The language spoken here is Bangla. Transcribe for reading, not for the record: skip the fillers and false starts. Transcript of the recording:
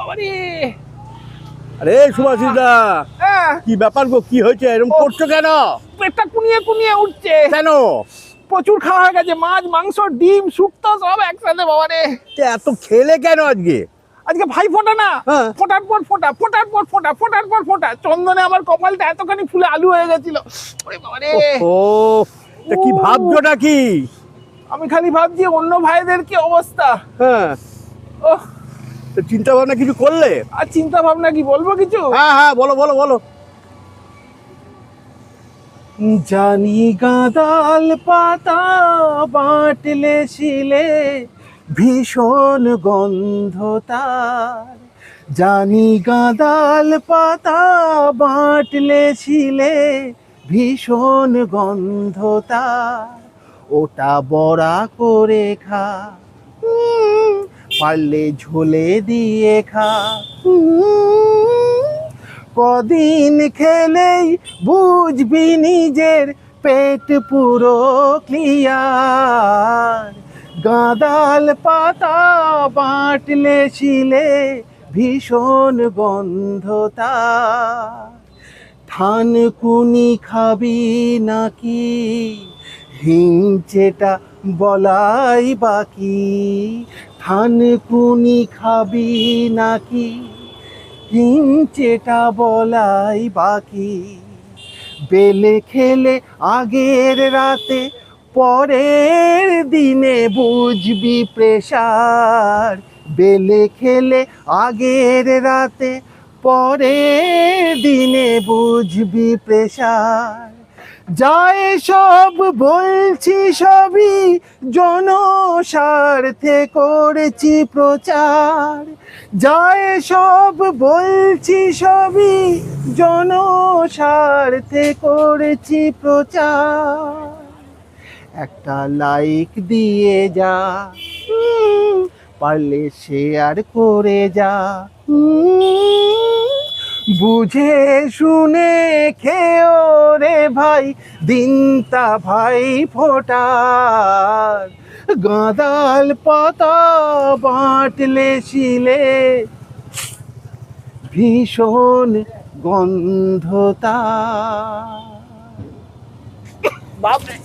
বাবারে। আরে সুভাষিস দা, কি ব্যাপার গো, কি হয়েছে, এরকম করছো কেন? পেটটা কুনিয়ে কুনিয়ে উঠছে। কেন? প্রচুর খাওয়া হয়ে গেছে, মাছ মাংস ডিম শুক্তো সব একসাথে বাবারে। এত খেলে কেন আজকে? আজকে ভাই ফোটা না, হ্যাঁ। ফোটার পর ফোটা, ফোটার পর ফোটা, ফোটার পর ফোটা। চন্দনে আমার কপালটা এতখানি ফুলে আলু হয়ে গেছিল। ওরে বাবারে। ও, তা কি ভাবছোটা কি? আমি খালি ভাবছি অন্য ভাইদের কি অবস্থা। হ্যাঁ, ওহ, তো চিন্তা ভাবনা কিছু করলে? আর চিন্তা ভাবনা কি বলবো কিছু? হ্যাঁ হ্যাঁ, বলো বলো বলো। জানি গাঁদাল পাতা বাটলে শিলে ভীষণ গন্ধ তার। জানি গাঁদাল পাতা বাটলে শিলে ভীষণ গন্ধ তার। ওটা বড়া করে খা, পারলে ঝোলে দিয়ে খা। কদিন খেলেই বুঝবি নিজের পেট পুরো ক্লিয়ার। গাঁদাল পাতা বাটলে শিলে ভীষণ গন্ধ তার। থানকুনি খাবি নাকি হিংচেটা বলাই বাকি। থানকুনি খাবি নাকি হিংচেটা বলাই বাকি। বেলে খেলে আগের রাতে পরের দিনে বুঝবি প্রেসার। বেলে খেলে আগের রাতে পরের দিনে বুঝবি প্রেসার। যায় সব বলছি সবই জনস্বার্থে করেছি প্রচার। যায় সব বলছি সবই জনস্বার্থে করেছি প্রচার। একটা লাইক দিয়ে যা, পারলে শেয়ার করে যা। বুঝে শুনে খেও রে ভাই দিনটা ভাই ফোটার। গাঁদাল পাতা বাটলে শিলে ভীষণ গন্ধ তার। বাপরে।